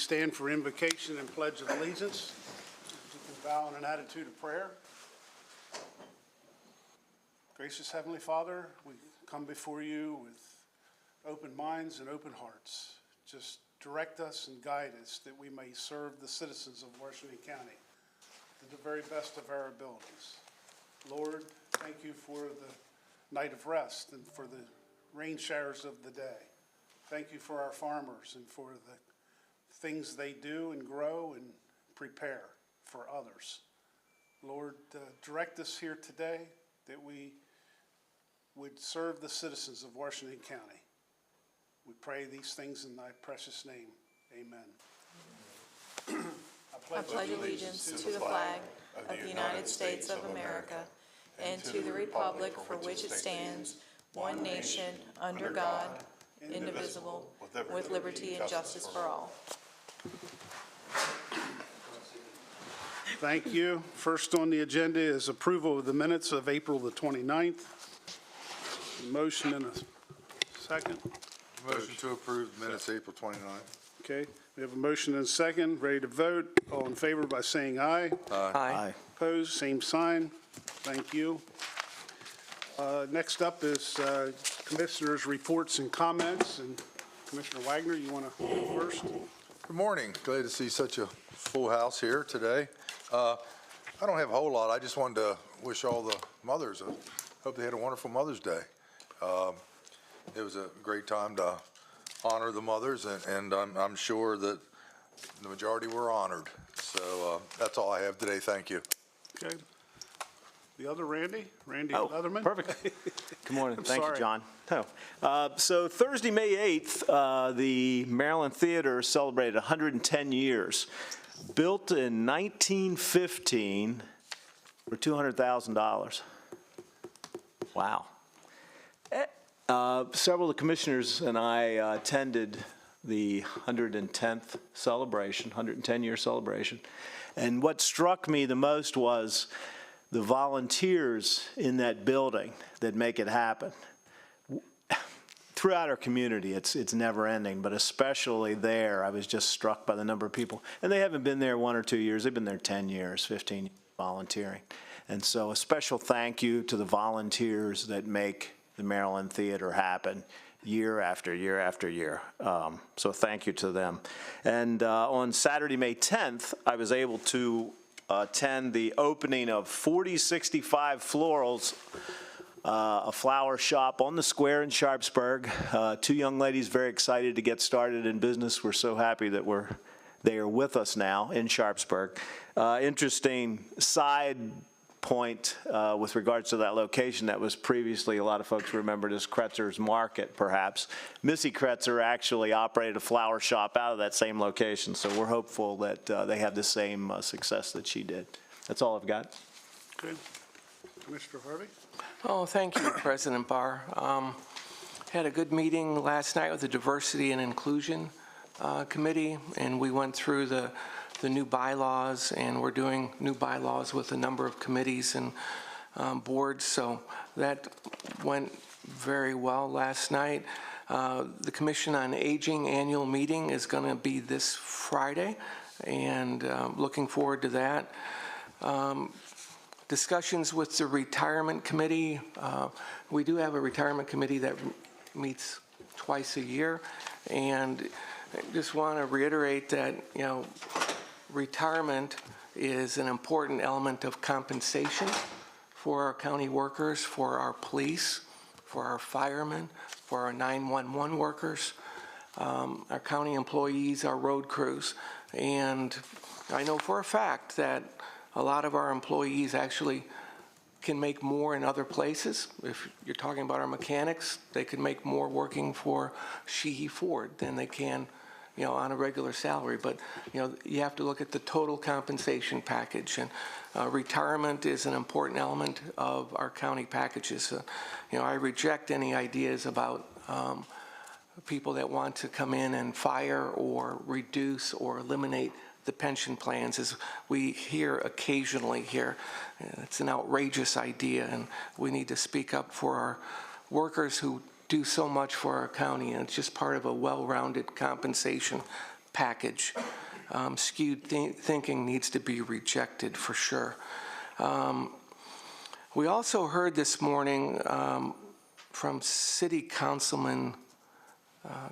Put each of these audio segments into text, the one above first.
stand for invocation and pledge of allegiance. You can bow in an attitude of prayer. Gracious Heavenly Father, we come before you with open minds and open hearts. Just direct us and guide us that we may serve the citizens of Washington County to the very best of our abilities. Lord, thank you for the night of rest and for the rain showers of the day. Thank you for our farmers and for the things they do and grow and prepare for others. Lord, direct us here today that we would serve the citizens of Washington County. We pray these things in thy precious name. Amen. I pledge allegiance to the flag of the United States of America and to the republic for which it stands, one nation, under God, indivisible, with liberty and justice for all. Thank you. First on the agenda is approval of the minutes of April the 29th. Motion and a second. Motion to approve minutes April 29th. Okay, we have a motion and a second. Ready to vote. All in favor by saying aye. Aye. Opposed, same sign. Thank you. Next up is Commissioners' reports and comments. And Commissioner Wagner, you want to go first? Good morning. Glad to see such a full house here today. I don't have a whole lot. I just wanted to wish all the mothers, hope they had a wonderful Mother's Day. It was a great time to honor the mothers, and I'm sure that the majority were honored. So that's all I have today. Thank you. Okay. The other Randy Leatherman? Perfect. Good morning. Thank sorry. you, John. So Thursday, May 8th, the Maryland Theater celebrated 110 years. Built in 1915 for $200,000. Wow. Several of the commissioners and I attended the 110th celebration, 110-year celebration. And what struck me the most was the volunteers in that building that make it happen. Throughout our community, it's never ending, but especially there, I was just struck by the number of people. And they haven't been there 1 or 2 years. They've been there 10 years, 15 years volunteering. And so a special thank you to the volunteers that make the Maryland Theater happen year after year after year. So thank you to them. And on Saturday, May 10th, I was able to attend the opening of 4065 Florals, a flower shop on the square in Sharpsburg. 2 young ladies very excited to get started in business. We're so happy that they are with us now in Sharpsburg. Interesting side point with regards to that location that was previously, a lot of folks remembered as Kretzer's Market, perhaps. Missy Kretzer actually operated a flower shop out of that same location, so we're hopeful that they have the same success that she did. That's all I've got. Good. Commissioner Harvey? Oh, thank you, President Barr. Had a good meeting last night with the Diversity and Inclusion Committee, and we went through the new bylaws, and we're doing new bylaws with a number of committees and boards, so that went very well last night. The Commission on Aging annual meeting is going to be this Friday, and looking forward to that. Discussions with the Retirement Committee. We do have a Retirement Committee that meets twice a year, and I just want to reiterate that, retirement is an important element of compensation for our county workers, for our police, for our firemen, for our 911 workers, our county employees, our road crews. And I know for a fact that a lot of our employees actually can make more in other places. If you're talking about our mechanics, they can make more working for Sheehy Ford than they can on a regular salary. But, you have to look at the total compensation package, and retirement is an important element of our county packages. I reject any ideas about people that want to come in and fire or reduce or eliminate the pension plans, as we hear occasionally here. It's an outrageous idea, and we need to speak up for our workers who do so much for our county, and it's just part of a well-rounded compensation package. Skewed thinking needs to be rejected for sure. We also heard this morning from City Councilman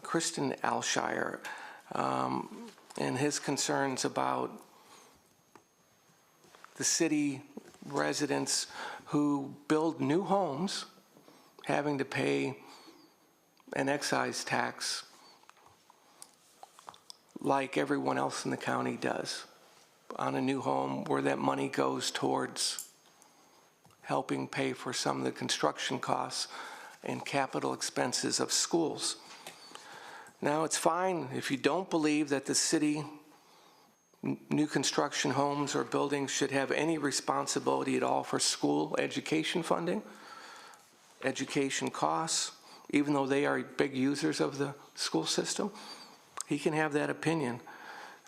Kristen Alshire and his concerns about the city residents who build new homes having to pay an excise tax like everyone else in the county does on a new home, where that money goes towards helping pay for some of the construction costs and capital expenses of schools. Now, it's fine if you don't believe that the city new construction homes or buildings should have any responsibility at all for school education funding, education costs, even though they are big users of the school system. He can have that opinion,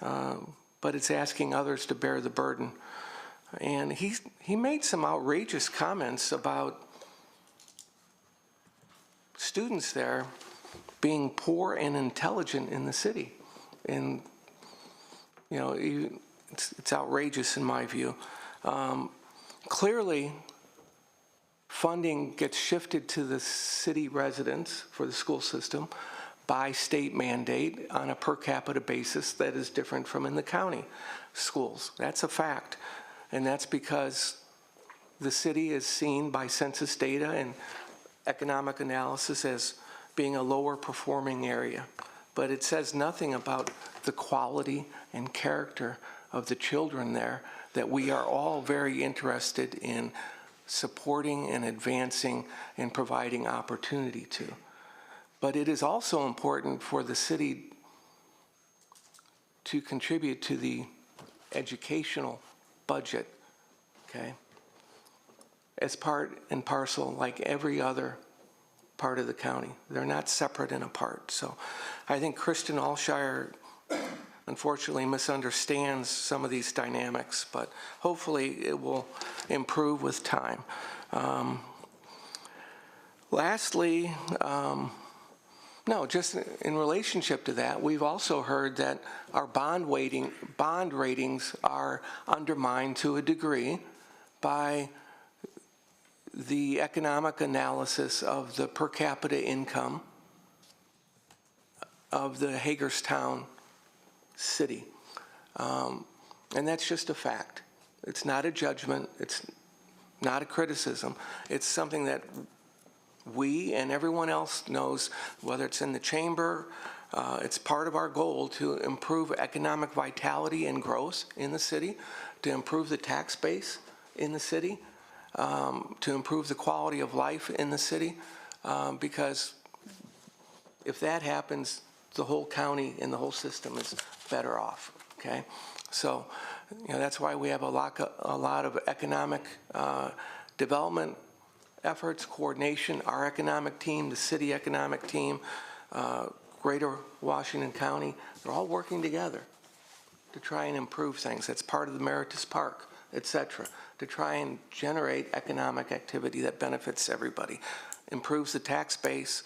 but it's asking others to bear the burden. And he made some outrageous comments about students there being poor and intelligent in the city. And, you know, it's outrageous in my view. Clearly, funding gets shifted to the city residents for the school system by state mandate on a per capita basis that is different from in the county schools. That's a fact. And that's because the city is seen by census data and economic analysis as being a lower performing area. But it says nothing about the quality and character of the children there that we are all very interested in supporting and advancing and providing opportunity to. But it is also important for the city to contribute to the educational budget, okay, as part and parcel like every other part of the county. They're not separate and apart. So I think Kristen Alshire unfortunately misunderstands some of these dynamics, but hopefully it will improve with time. Lastly, no, just in relationship to that, we've also heard that our bond ratings are undermined to a degree by the economic analysis of the per capita income of the Hagerstown city. And that's just a fact. It's not a judgment. It's not a criticism. It's something that we and everyone else knows, whether it's in the chamber, it's part of our goal to improve economic vitality and growth in the city, to improve the tax base in the city, to improve the quality of life in the city, because if that happens, the whole county and the whole system is better off, okay? So, you know, that's why we have a lot of economic development efforts, coordination, our economic team, the city economic team, Greater Washington County, they're all working together to try and improve things. That's part of the Meritorious Park, et cetera, to try and generate economic activity that benefits everybody, improves the tax base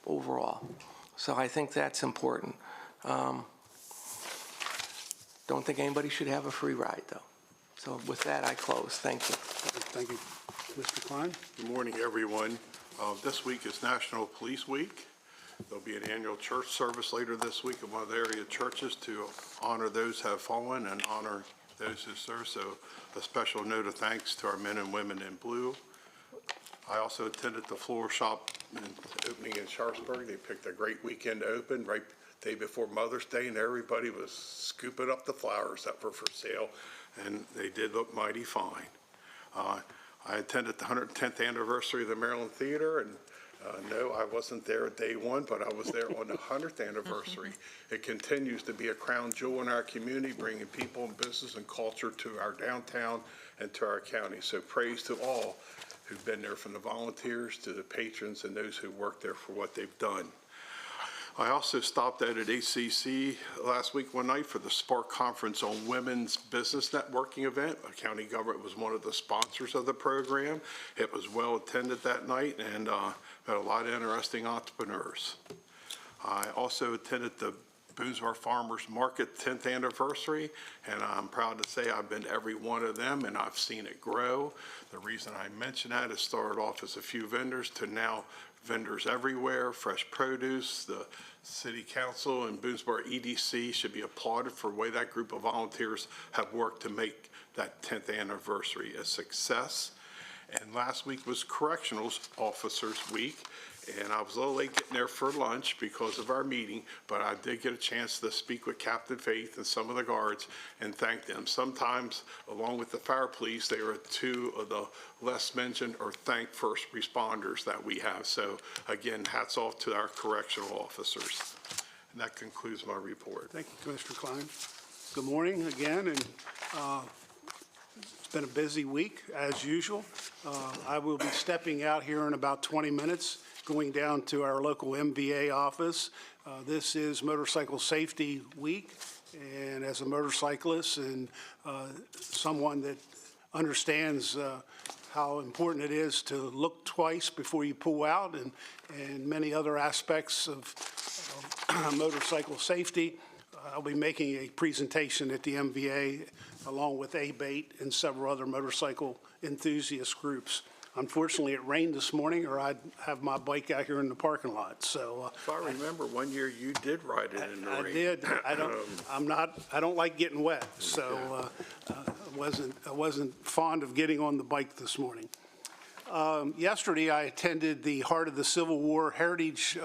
overall. So I think that's important. Don't think anybody should have a free ride, though. So with that, I close. Thank you. Thank you. Mr. Klein? Good morning, everyone. This week is National Police Week. There'll be an annual church service later this week in one of the area churches to honor those who have fallen and honor those who serve. So a special note of thanks to our men and women in blue. I also attended the floral shop opening in Sharpsburg. They picked a great weekend to open right the day before Mother's Day, and everybody was scooping up the flowers that were for sale, and they did look mighty fine. I attended the 110th anniversary of the Maryland Theater, and no, I wasn't there at day one, but I was there on the 100th anniversary. It continues to be a crown jewel in our community, bringing people and business and culture to our downtown and to our county. So praise to all who've been there, from the volunteers to the patrons and those who work there for what they've done. I also stopped out at ACC last week one night for the Spark Conference on Women's Business Networking event. A county government was one of the sponsors of the program. It was well attended that night, and had a lot of interesting entrepreneurs. I also attended the Boonesborough Farmers Market 10th anniversary, and I'm proud to say I've been to every one of them, and I've seen it grow. The reason I mention that is started off as a few vendors to now vendors everywhere, fresh produce. The City Council and Boonesborough EDC should be applauded for the way that group of volunteers have worked to make that 10th anniversary a success. And last week was Correctional Officers Week, and I was a little late getting there for lunch because of our meeting, but I did get a chance to speak with Captain Faith and some of the guards and thank them. Sometimes, along with the fire police, they are two of the less mentioned or thanked first responders that we have. So again, hats off to our correctional officers. And that concludes my report. Thank you, Commissioner Klein. Good morning again, and it's been a busy week, as usual. I will be stepping out here in about 20 minutes, going down to our local MVA office. This is Motorcycle Safety Week, and as a motorcyclist and someone that understands how important it is to look twice before you pull out, and many other aspects of motorcycle safety, I'll be making a presentation at the MVA along with ABATE and several other motorcycle enthusiast groups. Unfortunately, it rained this morning, or I'd have my bike out here in the parking lot. So If I remember, one year you did ride it in the rain. I did. I don't like getting wet, so I wasn't fond of getting on the bike this morning. Yesterday, I attended the Heart of the Civil War Heritage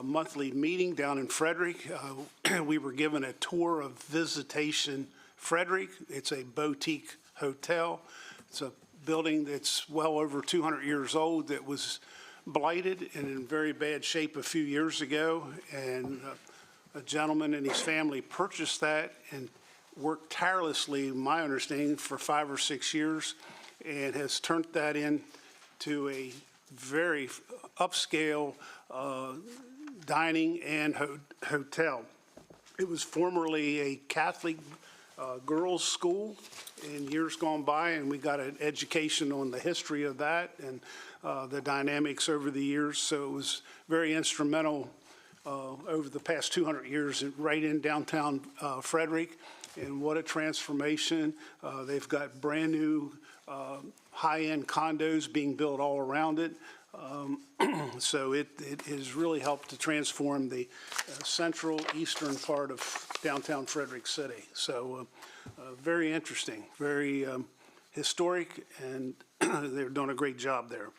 monthly meeting down in Frederick. We were given a tour of Visitation Frederick. It's a boutique hotel. It's a building that's well over 200 years old that was blighted and in very bad shape a few years ago. And a gentleman and his family purchased that and worked tirelessly, my understanding, for 5 or 6 years, and has turned that into a very upscale dining and hotel. It was formerly a Catholic girls' school in years gone by, and we got an education on the history of that and the dynamics over the years. So it was very instrumental over the past 200 years right in downtown Frederick. And what a transformation. They've got brand new high-end condos being built all around it. So it has really helped to transform the central eastern part of downtown Frederick City. So very interesting, very historic, and they're doing a great job there.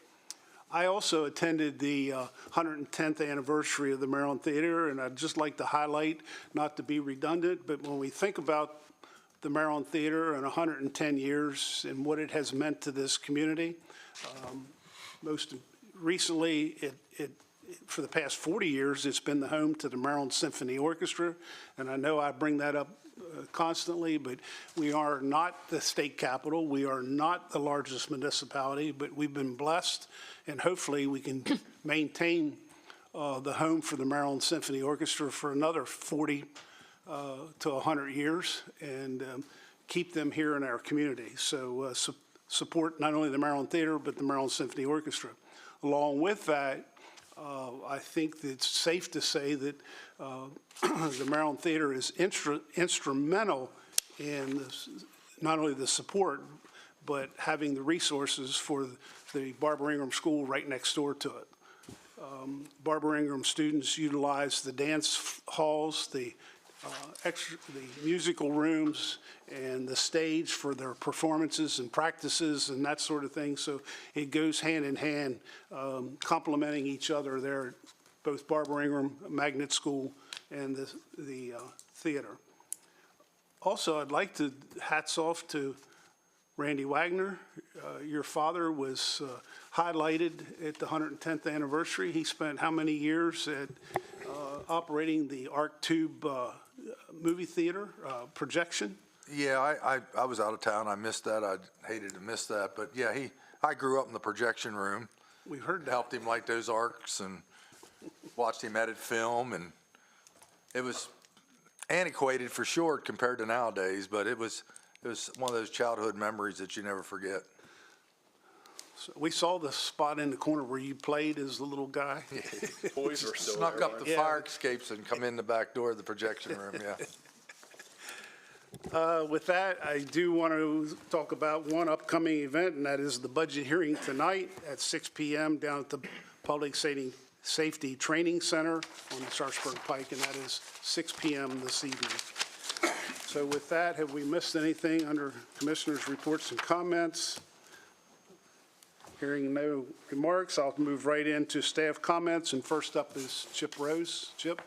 I also attended the 110th anniversary of the Maryland Theater, and I'd just like to highlight, not to be redundant, but when we think about the Maryland Theater and 110 years and what it has meant to this community, most recently, for the past 40 years, it's been the home to the Maryland Symphony Orchestra, and I know I bring that up constantly, but we are not the state capital. We are not the largest municipality, but we've been blessed, and hopefully we can maintain the home for the Maryland Symphony Orchestra for another 40 to 100 years and keep them here in our community. So support not only the Maryland Theater, but the Maryland Symphony Orchestra. Along with that, I think it's safe to say that the Maryland Theater is instrumental in not only the support, but having the resources for the Barbara Ingram School right next door to it. Barbara Ingram students utilize the dance halls, the musical rooms, and the stage for their performances and practices and that sort of thing. So it goes hand in hand, complementing each other there, both Barbara Ingram Magnet School and the theater. Also, I'd like to hats off to Randy Wagner. Your father was highlighted at the 110th anniversary. He spent how many years at operating the Arc Tube movie theater projection? Yeah, I was out of town. I missed that. I hated to miss that. But yeah, I grew up in the projection room. We heard that. Helped him light those arcs and watched him edit film, and it was antiquated for sure compared to nowadays, but it was one of those childhood memories that you never forget. We saw the spot in the corner where you played as the little guy. Boys are still Snuck there. up the Yeah. fire escapes and come in the back door of the projection room, yeah. With that, I do want to talk about one upcoming event, and that is the budget hearing tonight at 6 PM down at the Public Safety Training Center on the Sharpsburg Pike, and that is 6 PM this evening. So with that, have we missed anything under Commissioners' reports and comments? Hearing no remarks, I'll move right into staff comments, and first up is Chip Rose. Chip?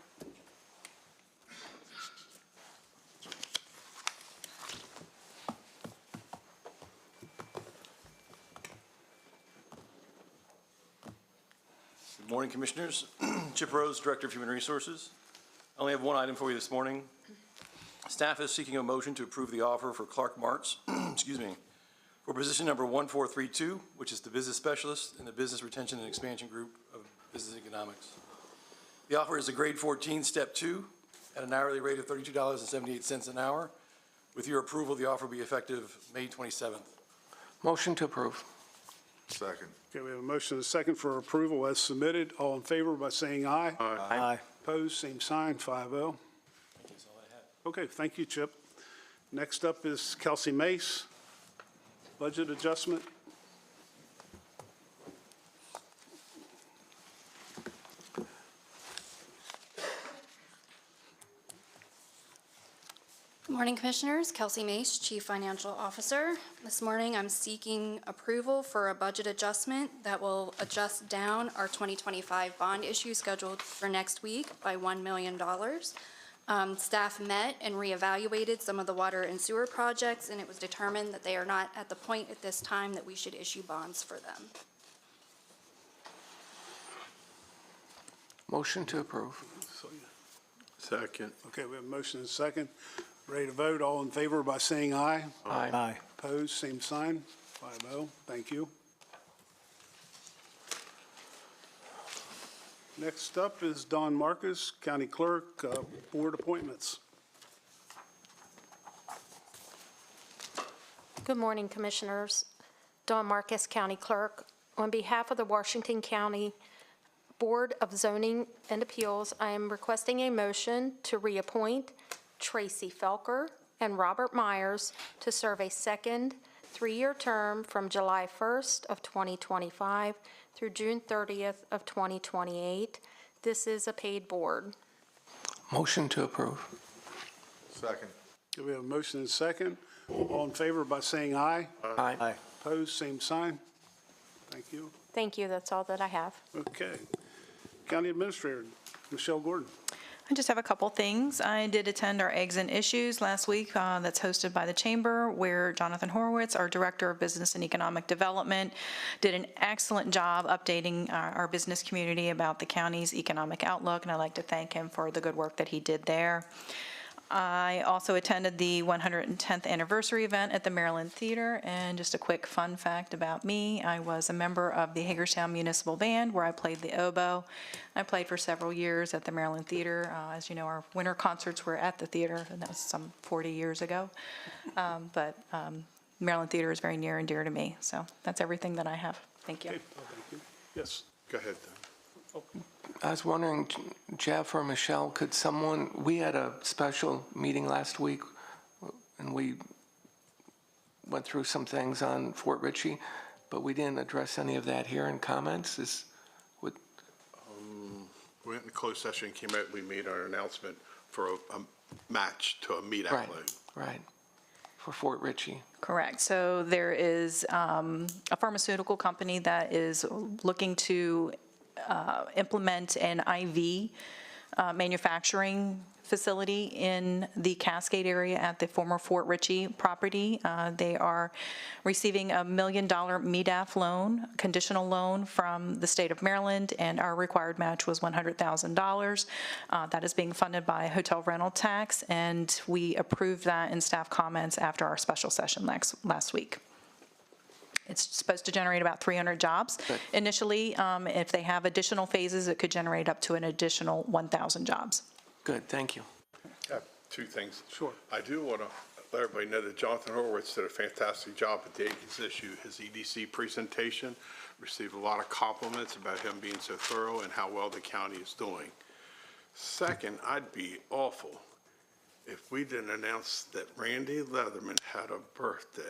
Good morning, Commissioners. Chip Rose, Director of Human Resources. I only have one item for you this morning. Staff is seeking a motion to approve the offer for Clark Martz, excuse me, for position number 1432, which is the Business Specialist in the Business Retention and Expansion Group of Business Economics. The offer is a grade 14, step 2, at an hourly rate of $32.78 an hour. With your approval, the offer will be effective May 27th. Motion to approve. Second. Okay, we have a motion and a second for approval as submitted. All in favor by saying aye. Aye. Opposed, same sign, 5-0. That's all I have. Okay, thank you, Chip. Next up is Kelsey Mace, budget adjustment. Good morning, Commissioners. Kelsey Mace, Chief Financial Officer. This morning, I'm seeking approval for a budget adjustment that will adjust down our 2025 bond issue scheduled for next week by $1 million. Staff met and reevaluated some of the water and sewer projects, and it was determined that they are not at the point at this time that we should issue bonds for them. Motion to approve. Second. Okay, we have a motion and a second. Ready to vote. All in favor by saying aye. Aye. Opposed, same sign, 5-0. Thank you. Next up is Don Marcus, County Clerk, Board Appointments. Good morning, Commissioners. Dawn Marcus, County Clerk. On behalf of the Washington County Board of Zoning and Appeals, I am requesting a motion to reappoint Tracy Felker and Robert Myers to serve a second three-year term from July 1st of 2025 through June 30th of 2028. This is a paid board. Motion to approve. Second. Okay, we have a motion and a second. All in favor by saying aye. Aye. Opposed, same sign. Thank you. Thank you, that's all that I have. Okay. County Administrator, Michelle Gordon. I just have a couple things. I did attend our Eggs and Issues last week that's hosted by the Chamber, where Jonathan Horowitz, our Director of Business and Economic Development, did an excellent job updating our business community about the county's economic outlook, and I'd like to thank him for the good work that he did there. I also attended the 110th anniversary event at the Maryland Theater, and just a quick fun fact about me, I was a member of the Hagerstown Municipal Band where I played the oboe. I played for several years at the Maryland Theater. As you know, our winter concerts were at the theater, and that was some 40 years ago. But Maryland Theater is very near and dear to me, so that's everything that I have. Thank you. Okay, thank you. Yes. Go ahead, Don. I was wondering, Jeff or Michelle, could someone, we had a special meeting last week, and we went through some things on Fort Ritchie, but we didn't address any of that here in comments. We went in closed session, came out, we made our announcement for a match to a meat Right, outlet. right, for Fort Ritchie. Correct. So there is a pharmaceutical company that is looking to implement an IV manufacturing facility in the Cascade area at the former Fort Ritchie property. They are receiving $1 million MEDAF loan, conditional loan from the state of Maryland, and our required match was $100,000. That is being funded by hotel rental tax, and we approved that in staff comments after our special session last week. It's supposed to generate about 300 jobs. Good. Initially, if they have additional phases, it could generate up to an additional 1,000 jobs. Good, thank you. I have two things. Sure. I do want to let everybody know that Jonathan Horowitz did a fantastic job at the Aikens issue. His EDC presentation received a lot of compliments about him being so thorough and how well the county is doing. Second, I'd be awful if we didn't announce that Randy Leatherman had a birthday.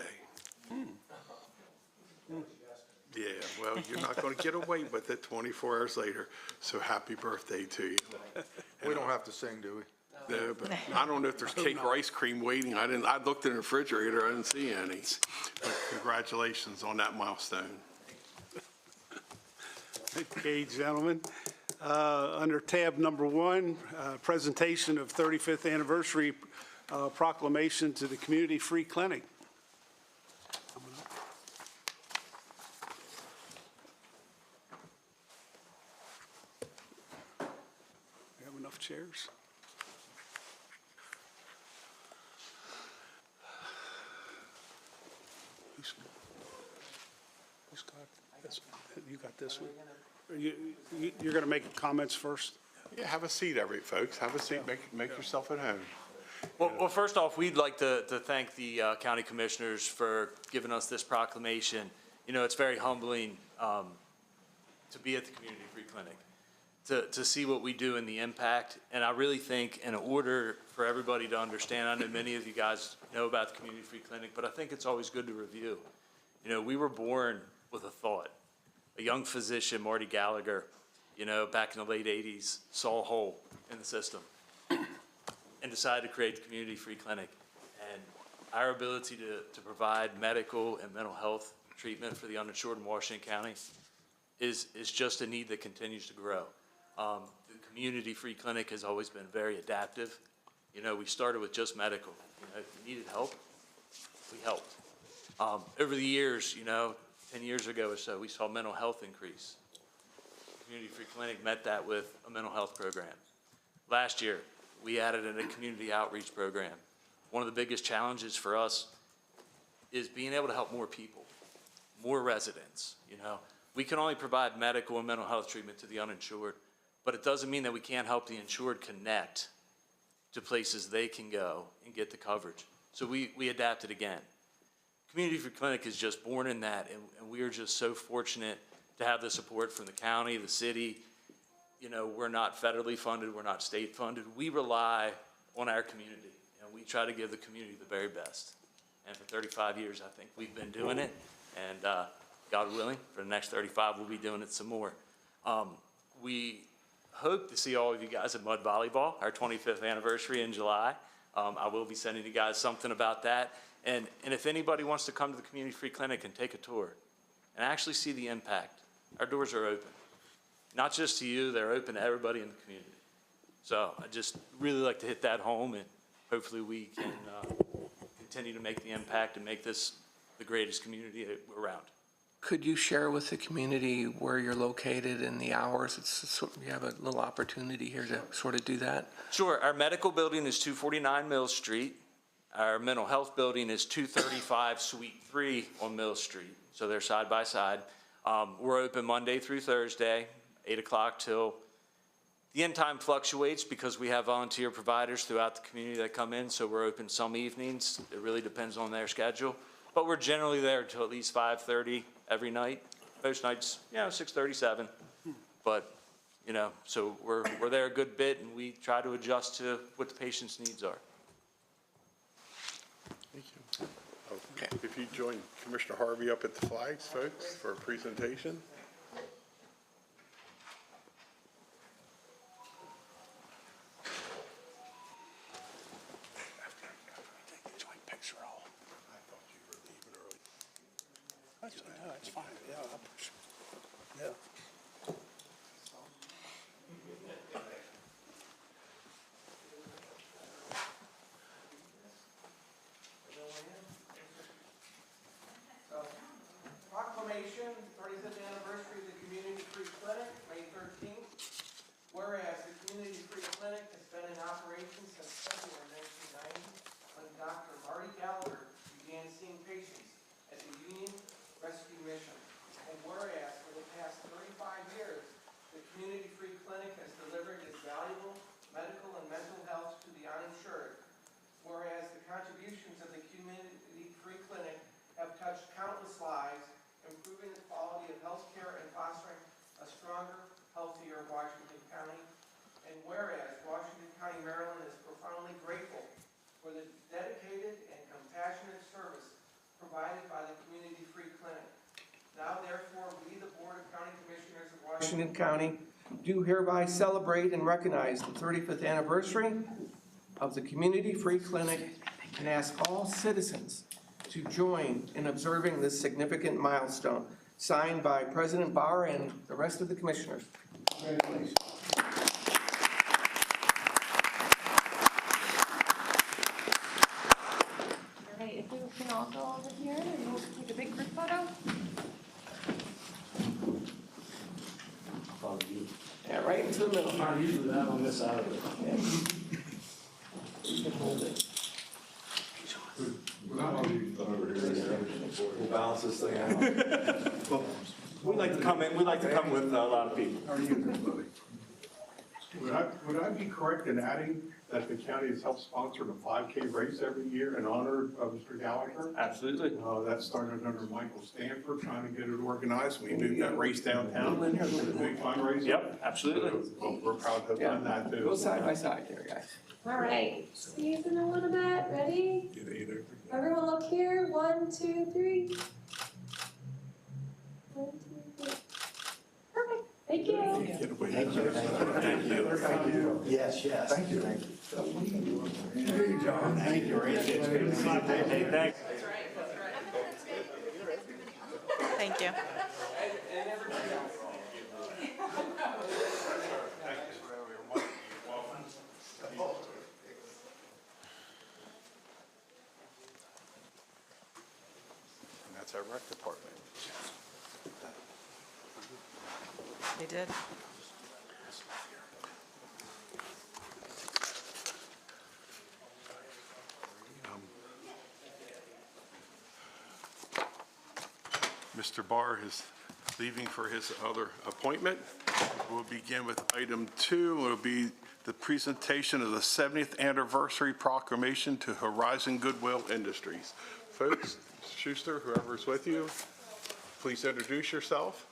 Yeah, well, you're not going to get away with it 24 hours later, so happy birthday to you. We don't have to sing, do we? No, but I don't know if there's cake or ice cream waiting. I looked in the refrigerator, I didn't see any. But congratulations on that milestone. Okay, gentlemen. Under tab number 1, presentation of 35th anniversary proclamation to the Community Free Clinic. We have enough chairs? Who's got this? You got this one? You're going to make comments first? Yeah, have a seat, folks. Have a seat. Make yourself at home. Well, first off, we'd like to thank the county commissioners for giving us this proclamation. You know, it's very humbling to be at the Community Free Clinic, to see what we do and the impact. And I really think in order for everybody to understand, I know many of you guys know about the Community Free Clinic, but I think it's always good to review. You know, we were born with a thought. A young physician, Marty Gallagher, you know, back in the late 80s, saw a hole in the system and decided to create the Community Free Clinic. And our ability to provide medical and mental health treatment for the uninsured in Washington County is just a need that continues to grow. The Community Free Clinic has always been very adaptive. You know, we started with just medical. You know, if you needed help, we helped. Over the years, you know, 10 years ago or so, we saw mental health increase. Community Free Clinic met that with a mental health program. Last year, we added in a community outreach program. One of the biggest challenges for us is being able to help more people, more residents. You know, we can only provide medical and mental health treatment to the uninsured, but it doesn't mean that we can't help the insured connect to places they can go and get the coverage. So we adapted again. Community Free Clinic is just born in that, and we are just so fortunate to have the support from the county, the city. You know, we're not federally funded, we're not state funded. We rely on our community, and we try to give the community the very best. And for 35 years, I think we've been doing it, and God willing, for the next 35, we'll be doing it some more. We hope to see all of you guys at Mud Volleyball, our 25th anniversary in July. I will be sending you guys something about that. And if anybody wants to come to the Community Free Clinic and take a tour and actually see the impact, our doors are open. Not just to you, they're open to everybody in the community. So I just really like to hit that home, and hopefully we can continue to make the impact and make this the greatest community around. Could you share with the community where you're located and the hours? You have a little opportunity here to sort of do that. Sure. Our medical building is 249 Mill Street. Our mental health building is 235 Suite 3 on Mill Street. So they're side by side. We're open Monday through Thursday, 8 o'clock till the end time fluctuates because we have volunteer providers throughout the community that come in. So we're open some evenings. It really depends on their schedule. But we're generally there until at least 5:30 every night. Most nights, 6:30, 7. But, you know, so we're there a good bit, and we try to adjust to what the patient's needs are. Thank you. Okay. If you join Commissioner Harvey up at the flags, folks, for a presentation. That's fine, yeah, I'll push it. Yeah. Proclamation, 35th anniversary whereas Washington County, Maryland is profoundly grateful for the dedicated and compassionate service provided by the Community Free Clinic. Now therefore, we, the Board of County Commissioners of Washington County, do hereby celebrate and recognize the 35th anniversary of the Community Free Clinic and ask all citizens to join in observing this significant milestone. Signed by President Barr and the rest of the commissioners. Congratulations. All right, if we can all go over here and we'll take a big group photo. Yeah, right into the middle. I usually that on this side of it. You can hold it. We'll balance this thing out. We like to come in, we like to come with a lot of people. How are you doing, buddy? Would I be correct in adding that the county has helped sponsor the 5K race every year in honor of Mr. Gallagher? Absolutely. That started under Michael Stanford, trying to get it organized. We moved that race downtown, did a big fundraiser. Yep, absolutely. Well, we're proud to have done that too. Go side by side there, guys. All right, squeeze in a little bit, ready? Everyone look here, 1, 2, 3. 1, 2, 3. Perfect, thank you. Thank you. Yes, yes. Thank you. Hey, John. Thank you. Hey, thanks. Thank you. And that's our rec department. They did. Mr. Barr is leaving for his other appointment. We'll begin with item 2. It'll be the presentation of the 70th anniversary proclamation to Horizon Goodwill Industries. Folks, Schuster, whoever's with you, please introduce yourself.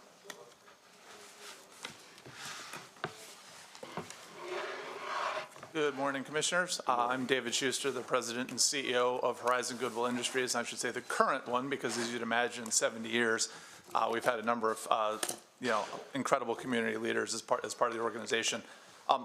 Good morning, Commissioners. I'm David Schuster, the President and CEO of Horizon Goodwill Industries. I should say the current one, because as you'd imagine, in 70 years, we've had a number of, incredible community leaders as part of the organization.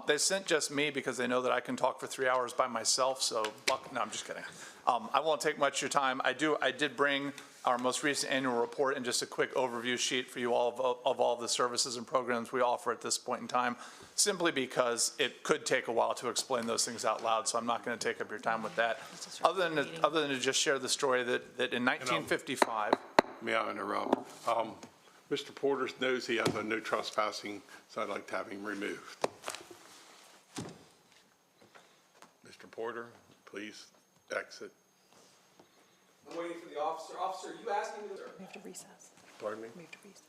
They sent just me because they know that I can talk for 3 hours by myself, so, no, I'm just kidding. I won't take much of your time. I did bring our most recent annual report and just a quick overview sheet for you all of all the services and programs we offer at this point in time, simply because it could take a while to explain those things out loud, so I'm not going to take up your time with that. Other than to just share the story that in 1955. May I interrupt? Mr. Porter knows he has a no trespassing, so I'd like to have him removed. Mr. Porter, please exit. I'm waiting for the officer. Officer, you asking me to... We have to recess. Pardon me? We have to recess.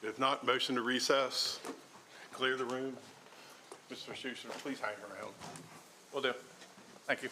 If not, motion to recess, clear the room. Mr. Schuster, please hang around. Will do. Thank you.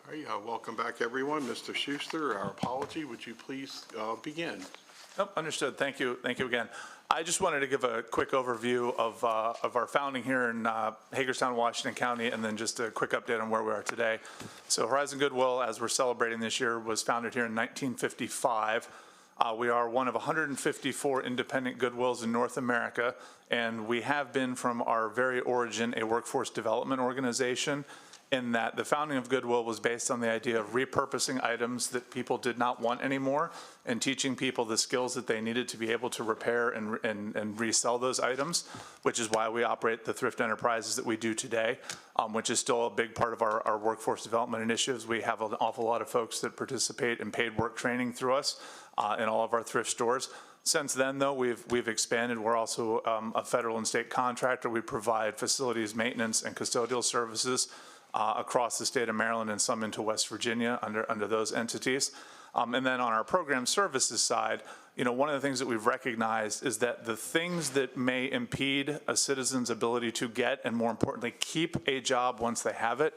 All right, welcome back, everyone. Mr. Schuster, our apology. Would you please begin? Nope, understood. Thank you. Thank you again. I just wanted to give a quick overview of our founding here in Hagerstown, Washington County, and then just a quick update on where we are today. So Horizon Goodwill, as we're celebrating this year, was founded here in 1955. We are one of 154 independent Goodwills in North America, and we have been from our very origin a workforce development organization, in that the founding of Goodwill was based on the idea of repurposing items that people did not want anymore and teaching people the skills that they needed to be able to repair and resell those items, which is why we operate the thrift enterprises that we do today, which is still a big part of our workforce development initiatives. We have an awful lot of folks that participate in paid work training through us in all of our thrift stores. Since then, though, we've expanded. We're also a federal and state contractor. We provide facilities maintenance and custodial services across the state of Maryland and some into West Virginia under those entities. And then on our program services side, one of the things that we've recognized is that the things that may impede a citizen's ability to get, and more importantly, keep a job once they have it,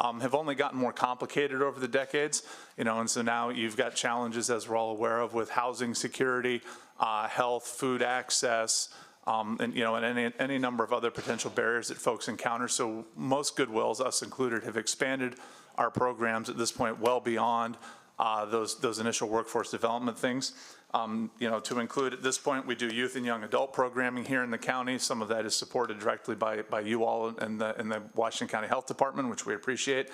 have only gotten more complicated over the decades, and so now you've got challenges, as we're all aware of, with housing security, health, food access, and any number of other potential barriers that folks encounter. So most Goodwills, us included, have expanded our programs at this point well beyond those initial workforce development things. To include at this point, we do youth and young adult programming here in the county. Some of that is supported directly by you all in the Washington County Health Department, which we appreciate.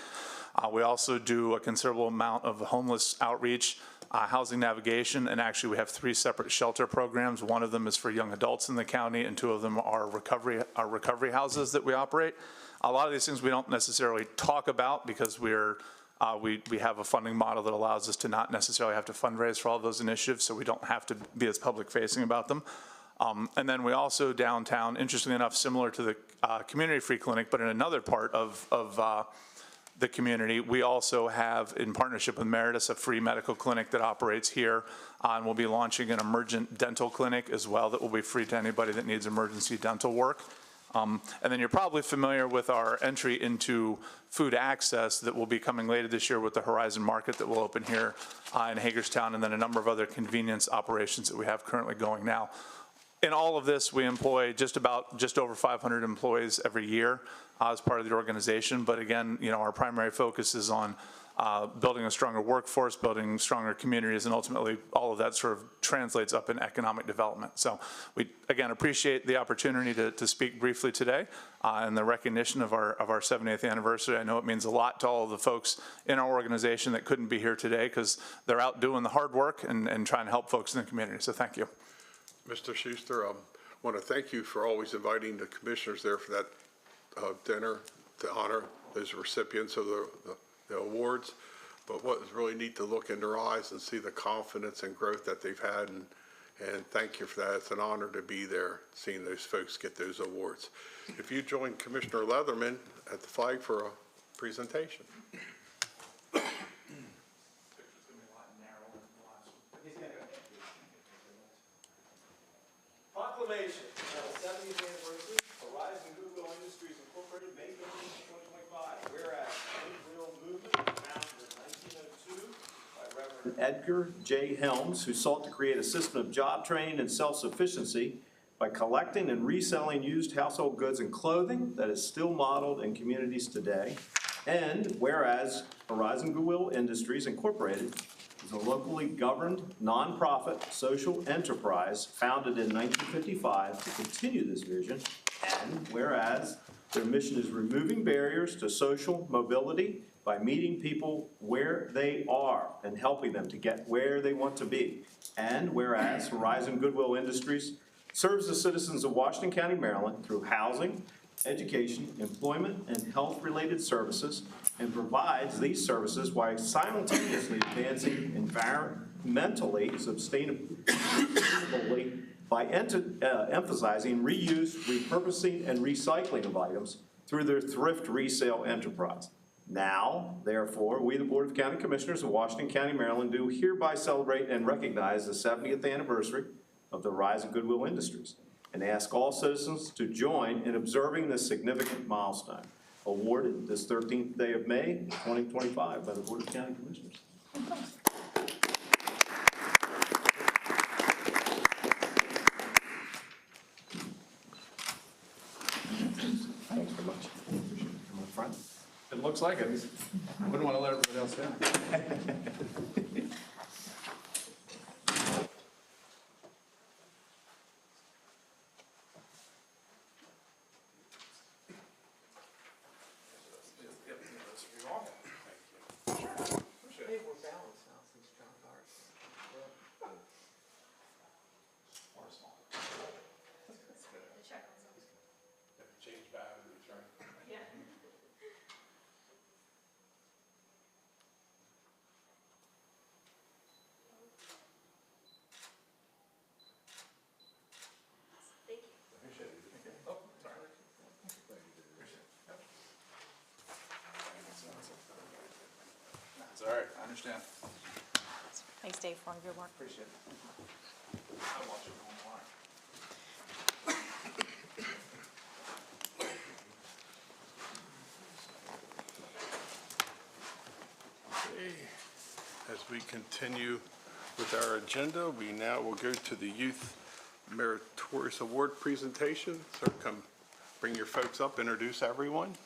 We also do a considerable amount of homeless outreach, housing navigation, and actually we have 3 separate shelter programs. One of them is for young adults in the county, and 2 of them are recovery houses that we operate. A lot of these things we don't necessarily talk about because we have a funding model that allows us to not necessarily have to fundraise for all of those initiatives, so we don't have to be as public-facing about them. And then we also downtown, interestingly enough, similar to the community free clinic, but in another part of the community, we also have, in partnership with Meritorious, a free medical clinic that operates here, and we'll be launching an emergent dental clinic as well that will be free to anybody that needs emergency dental work. And then you're probably familiar with our entry into food access that will be coming later this year with the Horizon Market that will open here in Hagerstown, and then a number of other convenience operations that we have currently going now. In all of this, we employ just over 500 employees every year as part of the organization. But again, our primary focus is on building a stronger workforce, building stronger communities, and ultimately all of that sort of translates up in economic development. So we, again, appreciate the opportunity to speak briefly today and the recognition of our 70th anniversary. I know it means a lot to all of the folks in our organization that couldn't be here today because they're out doing the hard work and trying to help folks in the community. So thank you. Mr. Schuster, I want to thank you for always inviting the commissioners there for that dinner to honor those recipients of the awards. But what is really neat to look in their eyes and see the confidence and growth that they've had, and thank you for that. It's an honor to be there, seeing those folks get those awards. If you join Commissioner Leatherman at the flag for a presentation. Proclamation of the 70th anniversary of Horizon Goodwill Industries Incorporated, May 15, 2025. Whereas Goodwill movement was founded in 1902 by Reverend Edgar J. Helms, who sought to create a system of job training and self-sufficiency by collecting and reselling used household goods and clothing that is still modeled in communities today. And whereas Horizon Goodwill Industries Incorporated is a locally governed, nonprofit social enterprise founded in 1955 to continue this vision. And whereas their mission is removing barriers to social mobility by meeting people where they are and helping them to get where they want to be. And whereas Horizon Goodwill Industries serves the citizens of Washington County, Maryland through housing, education, employment, and health-related services, and provides these services while simultaneously advancing environmentally sustainably by emphasizing reuse, repurposing, and recycling of items through their thrift resale enterprise. Now, therefore, we, the Board of County Commissioners of Washington County, Maryland, do hereby celebrate and recognize the 70th anniversary of the Horizon Goodwill Industries, and ask all citizens to join in observing this significant milestone. awarded this 13th day of May, 2025 by the Board of County Commissioners. Thanks very much. Appreciate it. Come up front. It looks like it. Wouldn't want to let everybody else down. It's all right, I understand. Thanks, Dave, for all of your work. Appreciate it. I'll watch it online. As we continue with our agenda, we now will go to the Youth Meritorious Award presentation. Sir, come bring your folks up, introduce everyone.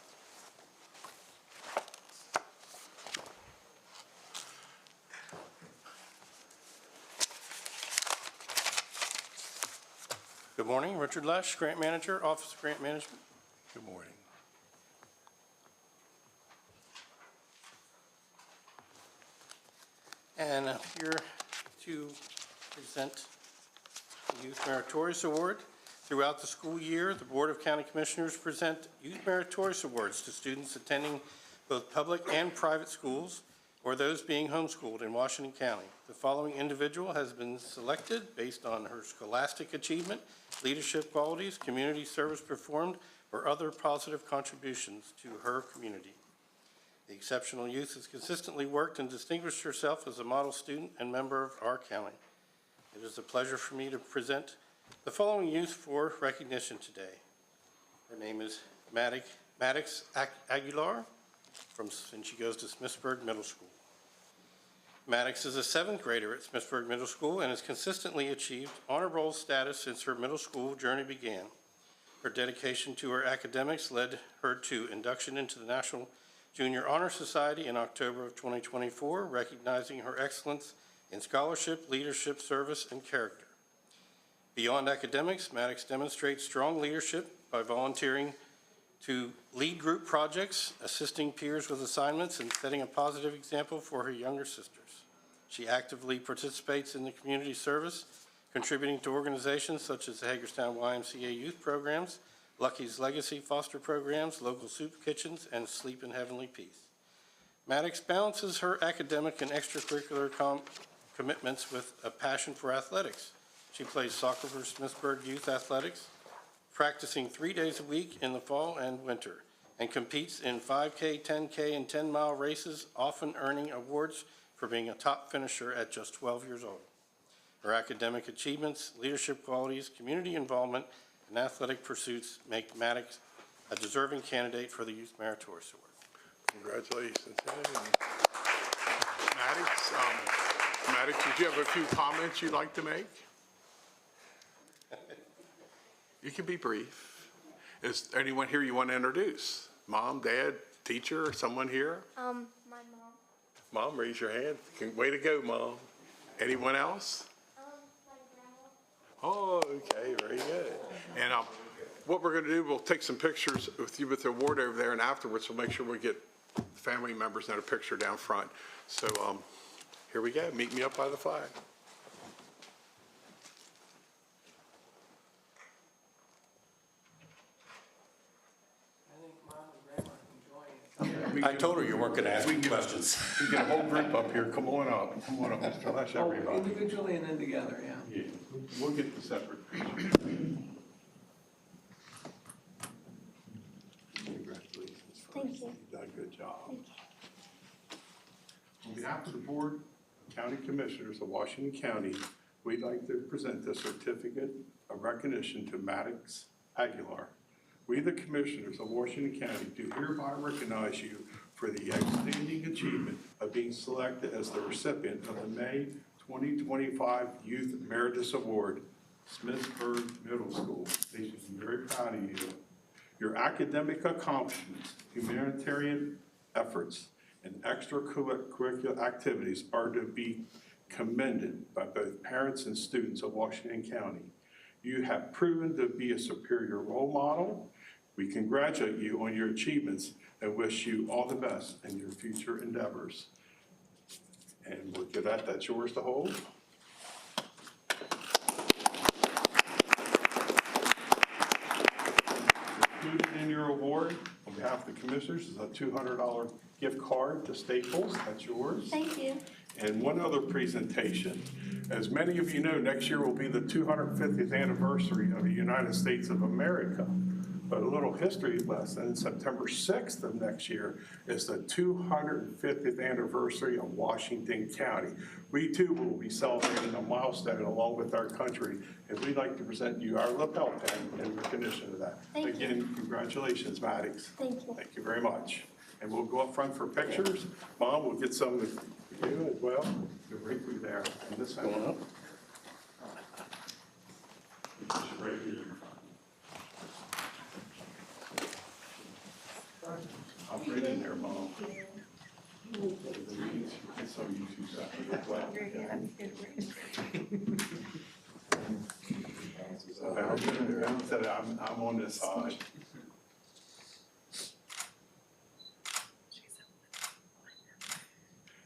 Good morning, Richard Lesh, Grant Manager, Office of Grant Management. Good morning. And I'm here to present the Youth Meritorious Award. Throughout the school year, the Board of County Commissioners present Youth Meritorious Awards to students attending both public and private schools or those being homeschooled in Washington County. The following individual has been selected based on her scholastic achievement, leadership qualities, community service performed, or other positive contributions to her community. The exceptional youth has consistently worked and distinguished herself as a model student and member of our county. It is a pleasure for me to present the following youth for recognition today. Her name is Maddox Aguilar, and she goes to Smithsburg Middle School. Maddox is a 7th grader at Smithsburg Middle School and has consistently achieved honor roll status since her middle school journey began. Her dedication to her academics led her to induction into the National Junior Honor Society in October of 2024, recognizing her excellence in scholarship, leadership, service, and character. Beyond academics, Maddox demonstrates strong leadership by volunteering to lead group projects, assisting peers with assignments, and setting a positive example for her younger sisters. She actively participates in the community service, contributing to organizations such as the Hagerstown YMCA Youth Programs, Lucky's Legacy Foster Programs, local soup kitchens, and Sleep in Heavenly Peace. Maddox balances her academic and extracurricular commitments with a passion for athletics. She plays soccer for Smithsburg Youth Athletics, practicing 3 days a week in the fall and winter, and competes in 5K, 10K, and 10-mile races, often earning awards for being a top finisher at just 12 years old. Her academic achievements, leadership qualities, community involvement, and athletic pursuits make Maddox a deserving candidate for the Youth Meritorious Award. Congratulations. Maddox, did you have a few comments you'd like to make? You can be brief. Is there anyone here you want to introduce? Mom, dad, teacher, someone here? My mom. Mom, raise your hand. Way to go, Mom. Anyone else? My grandma. Oh, okay, very good. And what we're going to do, we'll take some pictures with you with the award over there, and afterwards we'll make sure we get family members in a picture down front. So here we go. Meet me up by the flag. I told her you weren't going to ask me questions. We get a whole group up here. Come on up. Come on up, Mr. Lesh, everybody. Individually and then together, yeah. Yeah, we'll get the separate pictures. Congratulations. Thank you. You've done a good job. On behalf of the Board of County Commissioners of Washington County, we'd like to present the certificate of recognition to Maddox Aguilar, We, the Commissioners of Washington County, do hereby recognize you for the outstanding achievement of being selected as the recipient of the May 2025 Youth Meritorious Award, Smithsburg Middle School. They should be very proud of you. Your academic accomplishments, humanitarian efforts, and extracurricular activities are to be commended by both parents and students of Washington County. You have proven to be a superior role model. We congratulate you on your achievements and wish you all the best in your future endeavors. And with that, that's yours to hold. Included in your award, on behalf of the Commissioners, is a $200 gift card to Staples. That's yours. Thank you. And one other presentation. As many of you know, next year will be the 250th anniversary of the United States of America. But a little history lesson, September 6th of next year is the 250th anniversary of Washington County. We too will be celebrating a milestone along with our country, and we'd like to present you our lapel pin in recognition of that. Thank you. Again, congratulations, Maddox. Thank you. Thank you very much. And we'll go up front for pictures. Mom, we'll get some of you as well. Go right through there. And this one up. Right here. I'll right in there, Mom. Get some of you two separate as well. I'm on this side.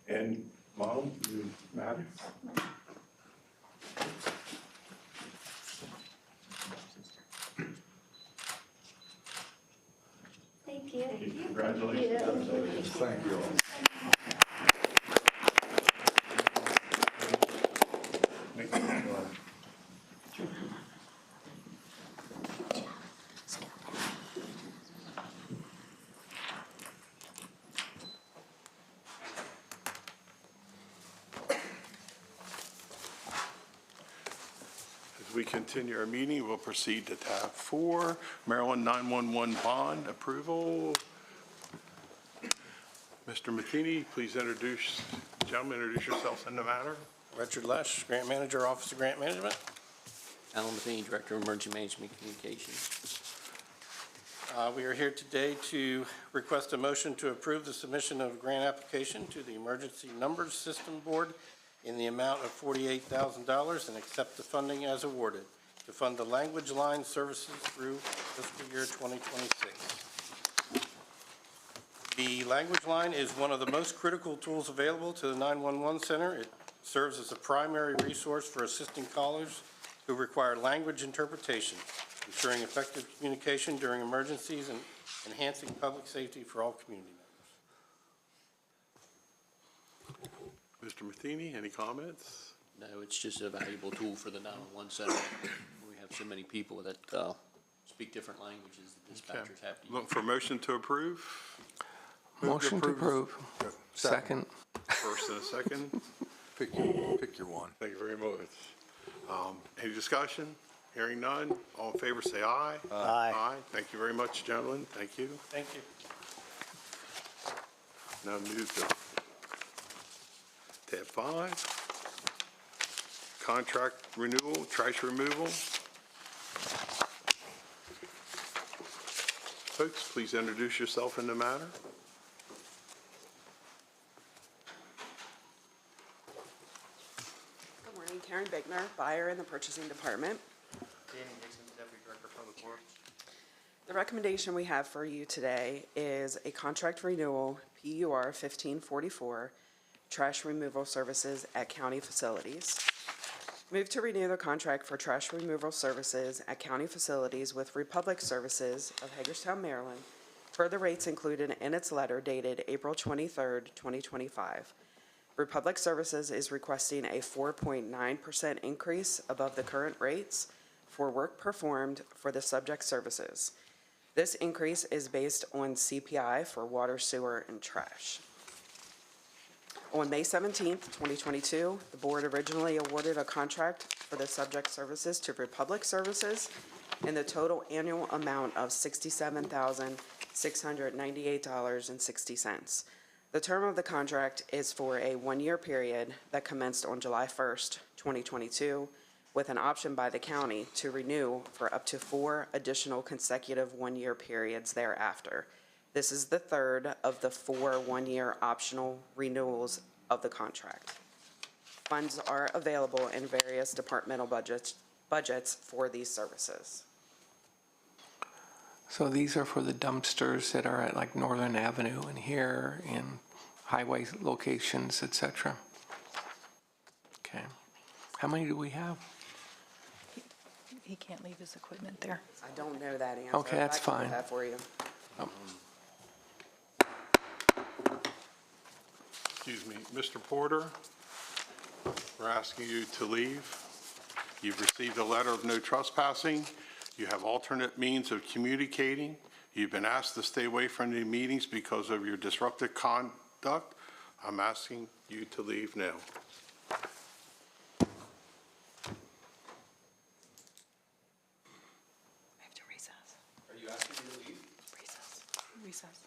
And Mom, you, Maddox? Thank you. Congratulations. Thank you all. As we continue our meeting, we'll proceed to tab 4, Maryland 911 bond approval. Mr. Matheny, please introduce yourself in the matter. Richard Lesh, Grant Manager, Office of Grant Management. Alan Matheny, Director of Emergency Management Communications. We are here today to request a motion to approve the submission of a grant application to the Emergency Numbers System Board in the amount of $48,000 and accept the funding as awarded to fund the language line services through fiscal year 2026. The language line is one of the most critical tools available to the 911 center. It serves as a primary resource for assisting callers who require language interpretation, ensuring effective communication during emergencies and enhancing public safety for all community members. Mr. Matheny, any comments? No, it's just a valuable tool for the 911 center. We have so many people that speak different languages that dispatchers have to use. Look for motion to approve. Motion to approve. Second. First and a second. Pick your one. Thank you very much. Any discussion? Hearing none. All in favor, say aye. Aye. Aye. Thank you very much, gentlemen. Thank you. Thank you. Now move to tab 5. Contract renewal, trash removal. Folks, please introduce yourself in the matter. Good morning, Karen Bigner, buyer in the purchasing department. Danny Dixon, Deputy Director of Public Works. The recommendation we have for you today is a contract renewal, PUR 1544, trash removal services at county facilities. Move to renew the contract for trash removal services at county facilities with Republic Services of Hagerstown, Maryland, per the rates included in its letter dated April 23rd, 2025. Republic Services is requesting a 4.9% increase above the current rates for work performed for the subject services. This increase is based on CPI for water, sewer, and trash. On May 17th, 2022, the board originally awarded a contract for the subject services to Republic Services in the total annual amount of $67,698.60. The term of the contract is for a one-year period that commenced on July 1st, 2022, with an option by the county to renew for up to 4 additional consecutive one-year periods thereafter. This is the third of the 4 one-year optional renewals of the contract. Funds are available in various departmental budgets for these services. So these are for the dumpsters that are at like Northern Avenue and here in highway locations, et cetera. Okay. How many do we have? He can't leave his equipment there. I don't know that answer. Okay, that's I can get fine. that for you. Excuse me, Mr. Porter, we're asking you to leave. You've received a letter of no trespassing. You have alternate means of communicating. You've been asked to stay away from any meetings because of your disruptive conduct. I'm asking you to leave now. We have to recess. Are you asking me to leave? Recess. Recess.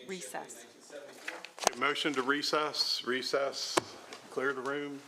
Recess. Okay, motion to recess, clear the room.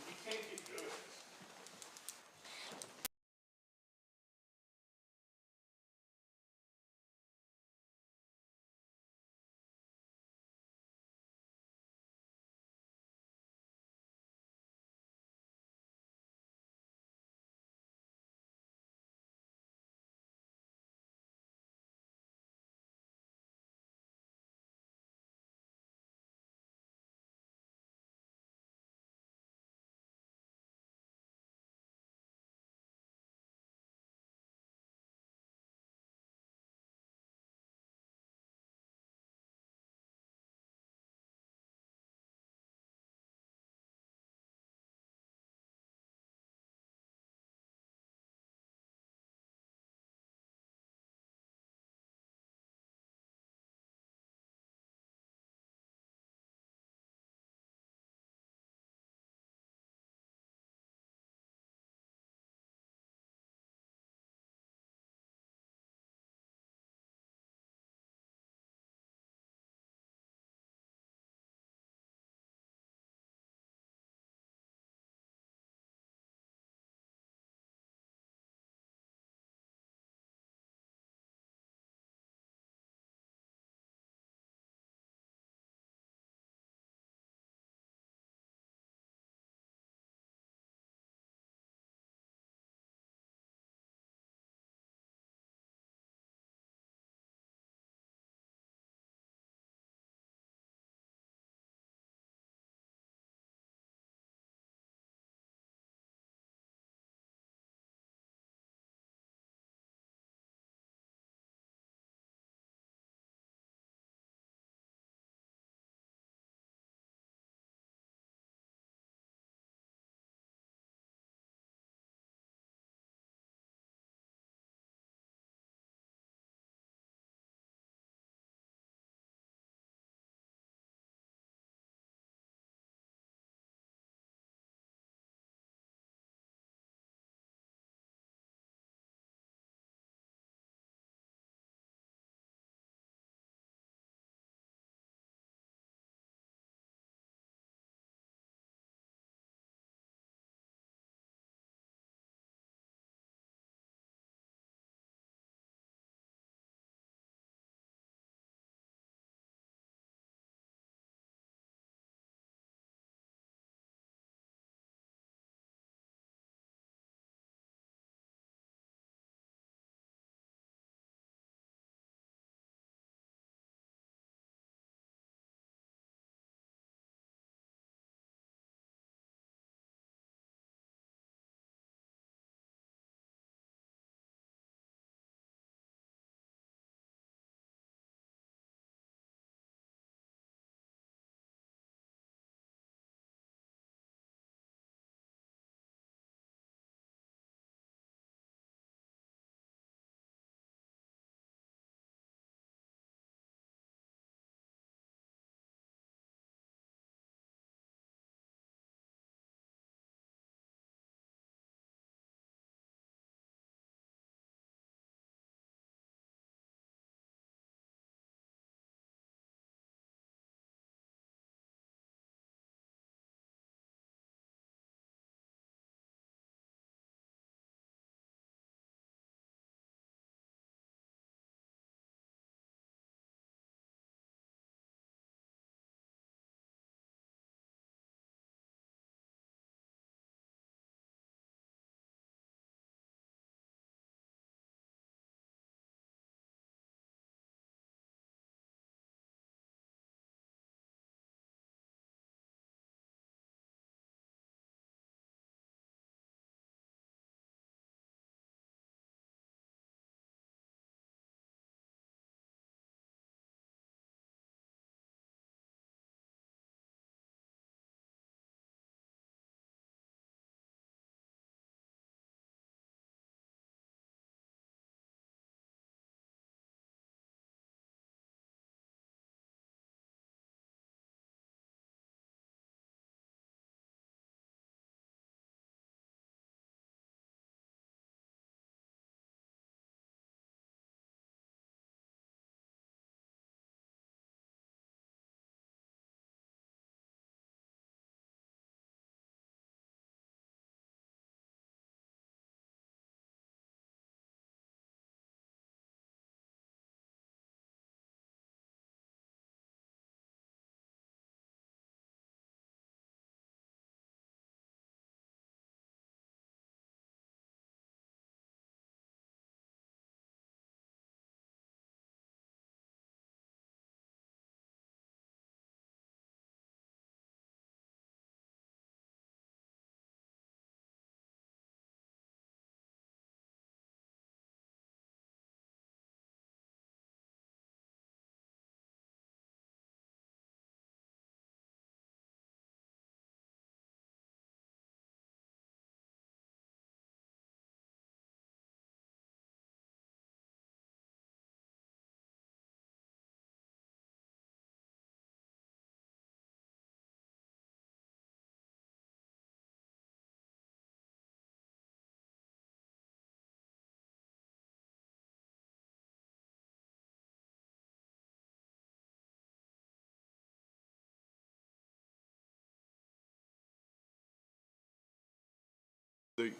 Need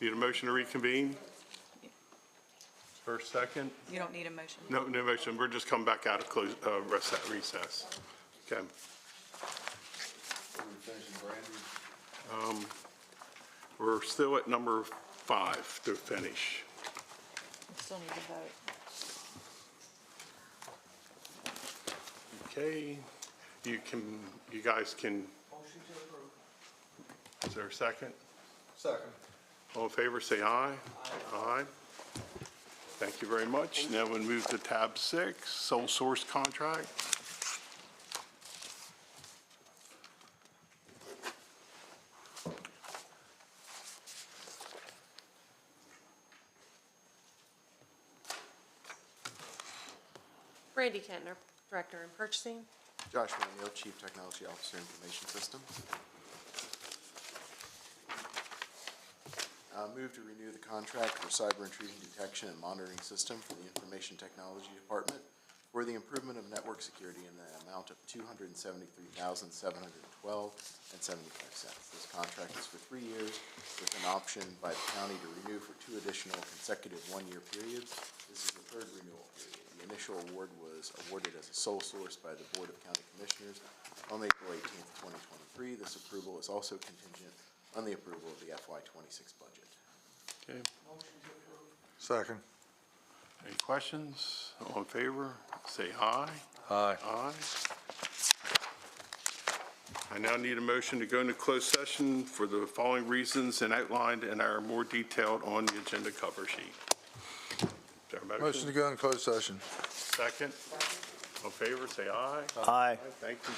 a motion to reconvene? First, second? You don't need a motion. No motion. We're just coming back out of recess. Okay. We're still at number 5 to finish. We still need to vote. Okay, you guys can. Is there a second? Second. All in favor, say aye. Aye. Thank you very much. Now we'll move to tab 6, sole source contract. Randy Kentner, Director in Purchasing. Joshua O'Neill, Chief Technology Officer, Information Systems. Move to renew the contract for cyber intrusion detection and monitoring system for the Information Technology Department for the improvement of network security in the amount of $273,712.75. This contract is for 3 years with an option by the county to renew for 2 additional consecutive 1-year periods. This is the 3rd renewal period. The initial award was awarded as a sole source by the Board of County Commissioners on April 18th, 2023. This approval is also contingent on the approval of the FY26 budget. Okay. Second. Any questions? All in favor, say aye. Aye. Aye. I now need a motion to go into closed session for the following reasons and outlined and are more detailed on the agenda cover sheet. Is there a Motion to go in closed session. Second. All in favor, say aye. Aye. Thank you.